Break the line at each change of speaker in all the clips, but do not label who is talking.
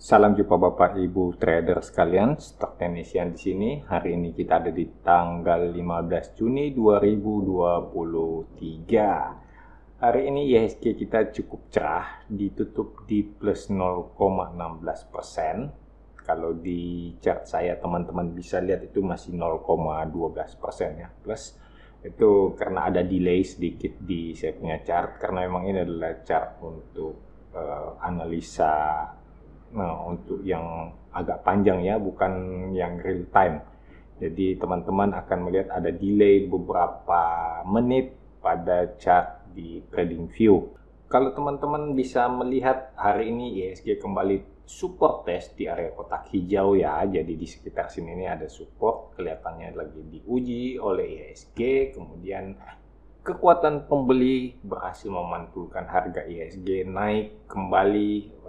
Salam jumpa Bapak Ibu trader sekalian, Stock Technician di sini. Hari ini kita ada di tanggal 15 Juni 2023. Hari ini IHSG kita cukup cerah, ditutup di plus 0,16%. Kalau di chart saya teman-teman bisa lihat itu masih 0,12% ya, plus. Itu karena ada delay sedikit di saya punya chart, karena memang ini adalah chart untuk analisa. Nah, untuk yang agak panjang ya, bukan yang real time. Jadi teman-teman akan melihat ada delay beberapa menit pada chart di TradingView. Kalau teman-teman bisa melihat hari ini IHSG kembali support test di area kotak hijau ya. Jadi di sekitar sini ini ada support, kelihatannya lagi diuji oleh IHSG. Kemudian kekuatan pembeli berhasil memantulkan harga IHSG naik kembali,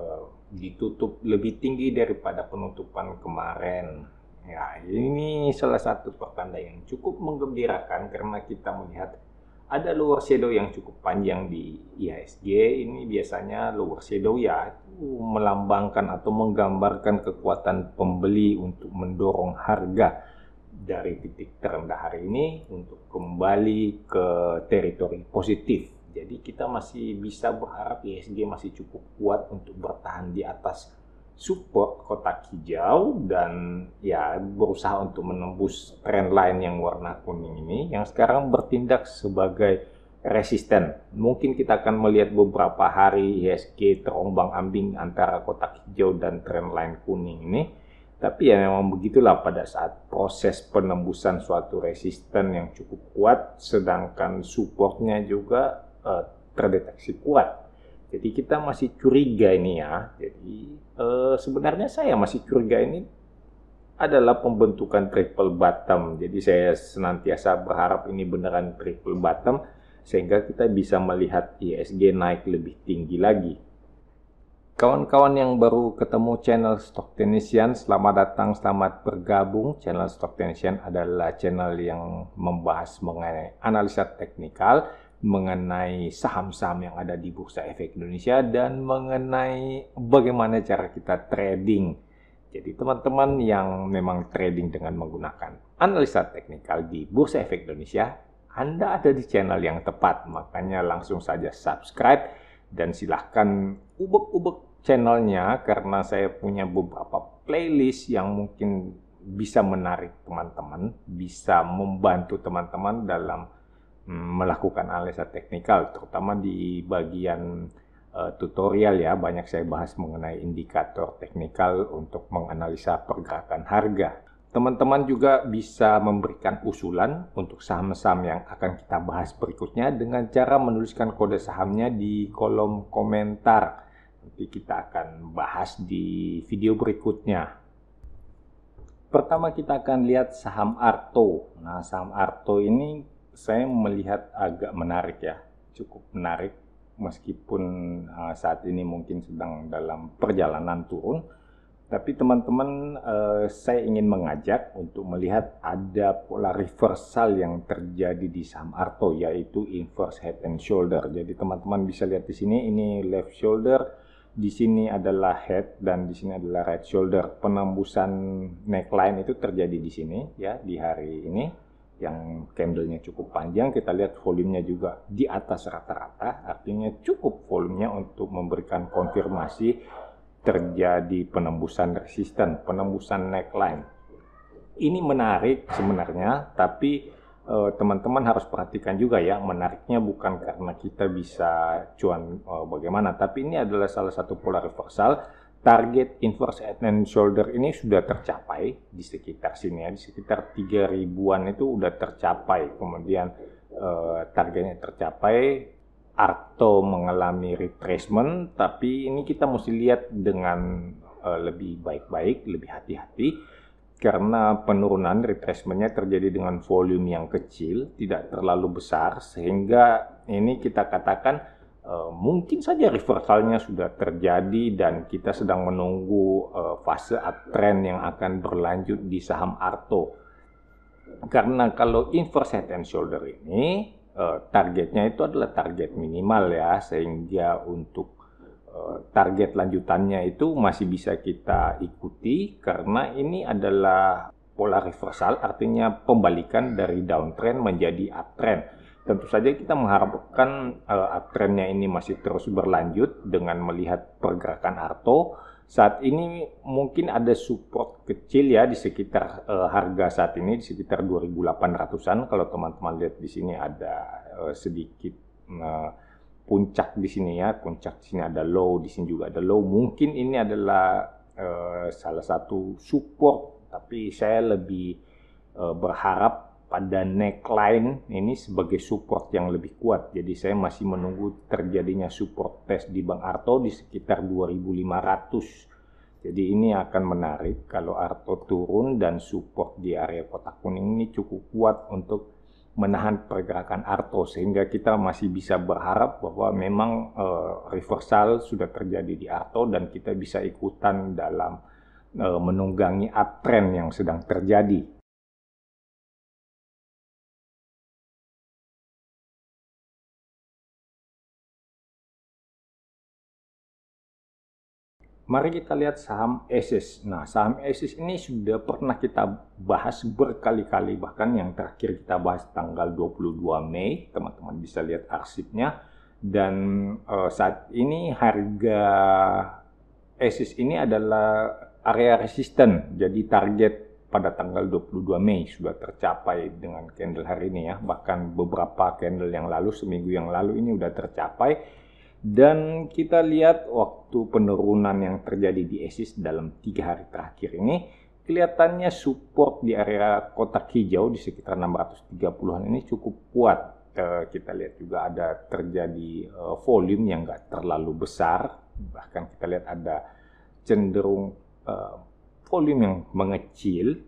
ditutup lebih tinggi daripada penutupan kemarin. Ya, ini salah satu pertanda yang cukup menggembirakan karena kita melihat ada lower shadow yang cukup panjang di IHSG. Ini biasanya lower shadow ya melambangkan atau menggambarkan kekuatan pembeli untuk mendorong harga dari titik terendah hari ini untuk kembali ke teritori positif. Jadi kita masih bisa berharap IHSG masih cukup kuat untuk bertahan di atas support kotak hijau dan ya berusaha untuk menembus trendline yang warna kuning ini yang sekarang bertindak sebagai resisten. Mungkin kita akan melihat beberapa hari IHSG terombang-ambing antara kotak hijau dan trendline kuning ini. Tapi ya memang begitulah pada saat proses penembusan suatu resisten yang cukup kuat, sedangkan supportnya juga terdeteksi kuat. Jadi kita masih curiga ini ya. Jadi sebenarnya saya masih curiga ini adalah pembentukan triple bottom. Jadi saya senantiasa berharap ini beneran triple bottom sehingga kita bisa melihat IHSG naik lebih tinggi lagi. Kawan-kawan yang baru ketemu channel Stock Technician, selamat datang, selamat bergabung. Channel Stock Technician adalah channel yang membahas mengenai analisa teknikal, mengenai saham-saham yang ada di Bursa Efek Indonesia, dan mengenai bagaimana cara kita trading. Jadi teman-teman yang memang trading dengan menggunakan analisa teknikal di Bursa Efek Indonesia, Anda ada di channel yang tepat. Makanya langsung saja subscribe dan silahkan ubek-ubek channelnya karena saya punya beberapa playlist yang mungkin bisa menarik teman-teman, bisa membantu teman-teman dalam melakukan analisa teknikal, terutama di bagian tutorial ya. Banyak saya bahas mengenai indikator teknikal untuk menganalisa pergerakan harga. Teman-teman juga bisa memberikan usulan untuk saham-saham yang akan kita bahas berikutnya dengan cara menuliskan kode sahamnya di kolom komentar. Nanti kita akan bahas di video berikutnya. Pertama kita akan lihat saham Arto. Nah, saham Arto ini saya melihat agak menarik ya, cukup menarik meskipun saat ini mungkin sedang dalam perjalanan turun. Tapi teman-teman, saya ingin mengajak untuk melihat ada pola reversal yang terjadi di saham Arto, yaitu inverse head and shoulder. Jadi teman-teman bisa lihat di sini, ini left shoulder, di sini adalah head dan di sini adalah right shoulder. Penembusan neckline itu terjadi di sini ya di hari ini, yang candlenya cukup panjang. Kita lihat volumenya juga di atas rata-rata, artinya cukup volumenya untuk memberikan konfirmasi terjadi penembusan resisten, penembusan neckline. Ini menarik sebenarnya, tapi teman-teman harus perhatikan juga ya, menariknya bukan karena kita bisa cuan bagaimana, tapi ini adalah salah satu pola reversal. Target inverse head and shoulder ini sudah tercapai di sekitar sini ya, di sekitar 3000-an itu udah tercapai. Kemudian targetnya tercapai, Arto mengalami retracement, tapi ini kita mesti lihat dengan lebih baik-baik, lebih hati-hati karena penurunan retracementnya terjadi dengan volume yang kecil, tidak terlalu besar, sehingga ini kita katakan mungkin saja reversalnya sudah terjadi dan kita sedang menunggu fase uptrend yang akan berlanjut di saham Arto. Karena kalau inverse head and shoulder ini targetnya itu adalah target minimal ya, sehingga untuk target lanjutannya itu masih bisa kita ikuti karena ini adalah pola reversal, artinya pembalikan dari downtrend menjadi uptrend. Tentu saja kita mengharapkan uptrendnya ini masih terus berlanjut dengan melihat pergerakan Arto. Saat ini mungkin ada support kecil ya di sekitar harga saat ini di sekitar 2.800-an. Kalau teman-teman lihat di sini ada sedikit puncak di sini ya, puncak di sini ada low, di sini juga ada low. Mungkin ini adalah salah satu support, tapi saya lebih berharap pada neckline ini sebagai support yang lebih kuat. Jadi saya masih menunggu terjadinya support test di Bang Arto di sekitar 2.500. Jadi ini akan menarik kalau Arto turun dan support di area kotak kuning ini cukup kuat untuk menahan pergerakan Arto, sehingga kita masih bisa berharap bahwa memang reversal sudah terjadi di Arto dan kita bisa ikutan dalam menunggangi uptrend yang sedang terjadi. Mari kita lihat saham ASUS. Nah, saham ASUS ini sudah pernah kita bahas berkali-kali, bahkan yang terakhir kita bahas tanggal 22 Mei, teman-teman bisa lihat arsipnya. Dan saat ini harga ASUS ini adalah area resisten, jadi target pada tanggal 22 Mei sudah tercapai dengan candle hari ini ya. Bahkan beberapa candle yang lalu, seminggu yang lalu ini sudah tercapai. Dan kita lihat waktu penurunan yang terjadi di ASUS dalam 3 hari terakhir ini, kelihatannya support di area kotak hijau di sekitar 630-an ini cukup kuat. Kita lihat juga ada terjadi volume yang nggak terlalu besar, bahkan kita lihat ada cenderung volume yang mengecil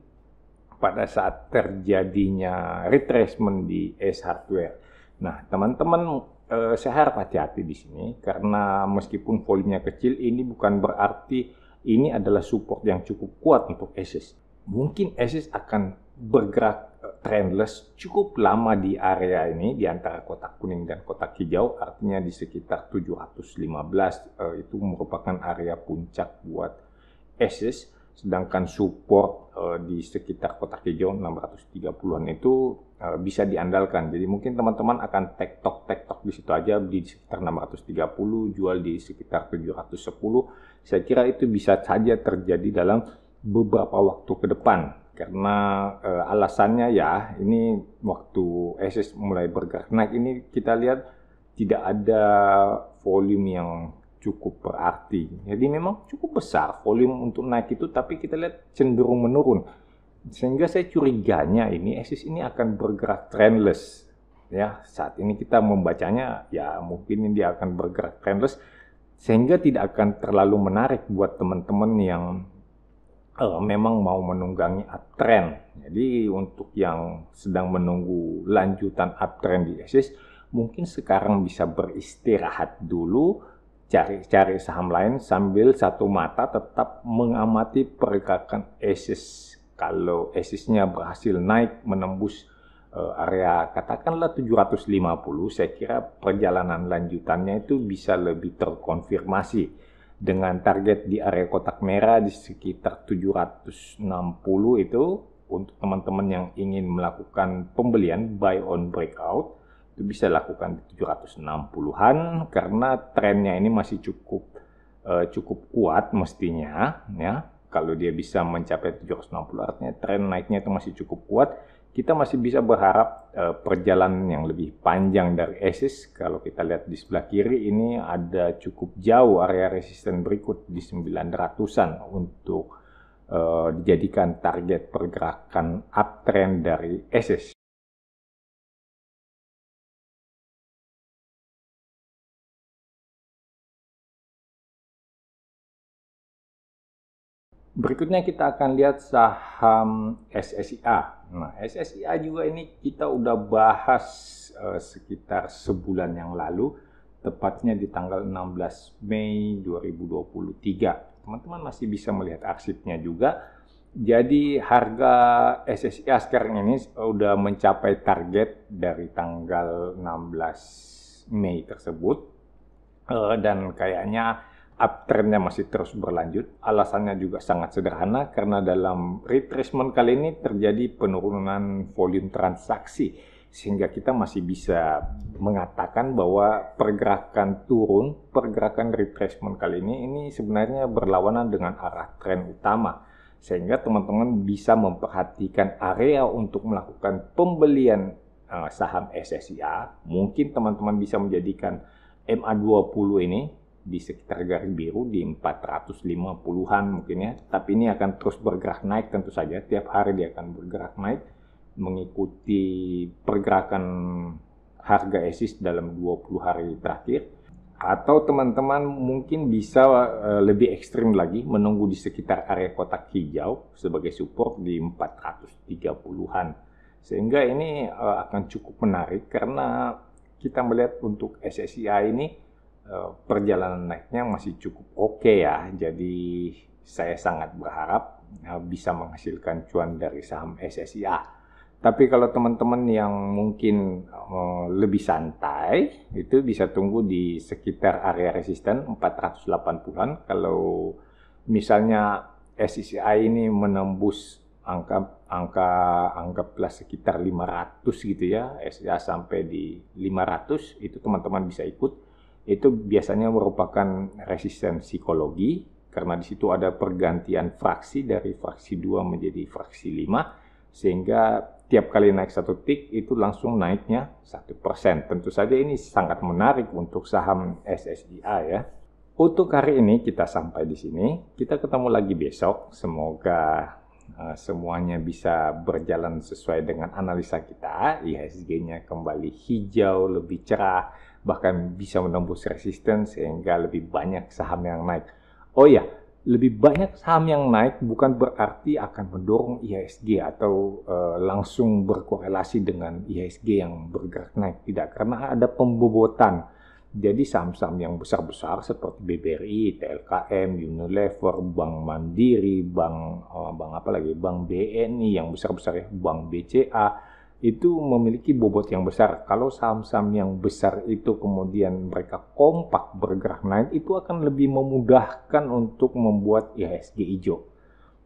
pada saat terjadinya retracement di ACE Hardware. Nah, teman-teman, saya harap hati-hati di sini karena meskipun volumenya kecil, ini bukan berarti ini adalah support yang cukup kuat untuk ASUS. Mungkin ASUS akan bergerak trendless cukup lama di area ini, di antara kotak kuning dan kotak hijau, artinya di sekitar 715 itu merupakan area puncak buat ASUS, sedangkan support di sekitar kotak hijau 630-an itu bisa diandalkan. Jadi mungkin teman-teman akan tektok di situ aja, beli di sekitar 630, jual di sekitar 710. Saya kira itu bisa saja terjadi dalam beberapa waktu ke depan. Karena alasannya ya, ini waktu ASUS mulai bergerak naik ini kita lihat tidak ada volume yang cukup berarti. Jadi memang cukup besar volume untuk naik itu, tapi kita lihat cenderung menurun. Sehingga saya curiganya ini ASUS ini akan bergerak trendless. Ya, saat ini kita membacanya ya mungkin dia akan bergerak trendless sehingga tidak akan terlalu menarik buat teman-teman yang memang mau menunggangi uptrend. Jadi untuk yang sedang menunggu lanjutan uptrend di ASUS, mungkin sekarang bisa beristirahat dulu, cari saham lain sambil satu mata tetap mengamati pergerakan ASUS. Kalau ASUS-nya berhasil naik menembus area katakanlah 750, saya kira perjalanan lanjutannya itu bisa lebih terkonfirmasi dengan target di area kotak merah di sekitar 760 itu untuk teman-teman yang ingin melakukan pembelian buy on breakout. Itu bisa lakukan di 760-an karena trennya ini masih cukup kuat mestinya ya. Kalau dia bisa mencapai 760 artinya tren naiknya itu masih cukup kuat. Kita masih bisa berharap perjalanan yang lebih panjang dari ASUS. Kalau kita lihat di sebelah kiri ini ada cukup jauh area resisten berikut di 900-an untuk dijadikan target pergerakan uptrend dari ASUS. Berikutnya kita akan lihat saham SSIA. Nah, SSIA juga ini kita udah bahas sekitar sebulan yang lalu, tepatnya di tanggal 16 Mei 2023. Teman-teman masih bisa melihat arsipnya juga. Jadi harga SSIA sekarang ini udah mencapai target dari tanggal 16 Mei tersebut. Dan kayaknya uptrendnya masih terus berlanjut. Alasannya juga sangat sederhana karena dalam retracement kali ini terjadi penurunan volume transaksi, sehingga kita masih bisa mengatakan bahwa pergerakan turun, pergerakan retracement kali ini sebenarnya berlawanan dengan arah tren utama, sehingga teman-teman bisa memperhatikan area untuk melakukan pembelian saham SSIA. Mungkin teman-teman bisa menjadikan MA20 ini di sekitar garis biru di 450-an mungkin ya. Tapi ini akan terus bergerak naik tentu saja. Tiap hari dia akan bergerak naik mengikuti pergerakan harga ESIS dalam 20 hari terakhir. Atau teman-teman mungkin bisa lebih ekstrim lagi menunggu di sekitar area kotak hijau sebagai support di 430-an. Sehingga ini akan cukup menarik karena kita melihat untuk SSIA ini perjalanan naiknya masih cukup oke ya. Jadi saya sangat berharap bisa menghasilkan cuan dari saham SSIA. Tapi kalau teman-teman yang mungkin lebih santai, itu bisa tunggu di sekitar area resisten 480-an. Kalau misalnya SSIA ini menembus anggaplah sekitar 500 gitu ya, SSIA sampai di 500, itu teman-teman bisa ikut. Itu biasanya merupakan resisten psikologi karena di situ ada pergantian fraksi dari fraksi 2 menjadi fraksi 5, sehingga tiap kali naik satu tik itu langsung naiknya 1%. Tentu saja ini sangat menarik untuk saham SSIA ya. Untuk hari ini kita sampai di sini. Kita ketemu lagi besok. Semoga semuanya bisa berjalan sesuai dengan analisa kita. IHSG-nya kembali hijau, lebih cerah, bahkan bisa menembus resisten sehingga lebih banyak saham yang naik. Oh ya, lebih banyak saham yang naik bukan berarti akan mendorong IHSG atau langsung berkorelasi dengan IHSG yang bergerak naik. Tidak, karena ada pembobotan. Jadi saham-saham yang besar-besar seperti BBRI, TLKM, Unilever, Bank Mandiri, Bank BNI yang besar-besar ya, Bank BCA, itu memiliki bobot yang besar. Kalau saham-saham yang besar itu kemudian mereka kompak bergerak naik, itu akan lebih memudahkan untuk membuat IHSG hijau.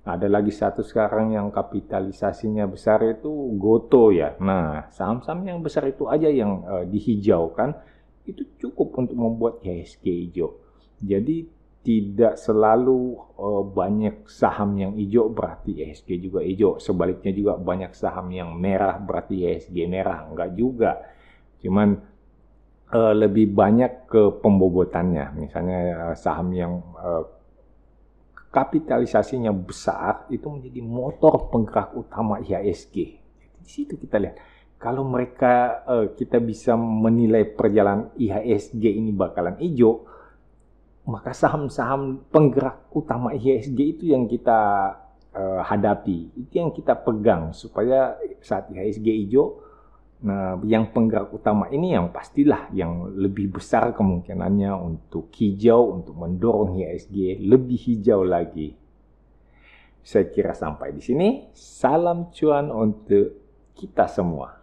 Ada lagi satu sekarang yang kapitalisasinya besar itu Goto ya. Nah, saham-saham yang besar itu aja yang dihijaukan, itu cukup untuk membuat IHSG hijau. Jadi tidak selalu banyak saham yang hijau berarti IHSG juga hijau. Sebaliknya juga banyak saham yang merah berarti IHSG merah. Enggak juga. Cuman lebih banyak ke pembobotannya. Misalnya saham yang kapitalisasinya besar itu menjadi motor penggerak utama IHSG. Di situ kita lihat. Kalau mereka kita bisa menilai perjalanan IHSG ini bakalan hijau, maka saham-saham penggerak utama IHSG itu yang kita hadapi, itu yang kita pegang supaya saat IHSG hijau, nah yang penggerak utama ini yang pastilah yang lebih besar kemungkinannya untuk hijau, untuk mendorong IHSG lebih hijau lagi. Saya kira sampai di sini. Salam cuan untuk kita semua.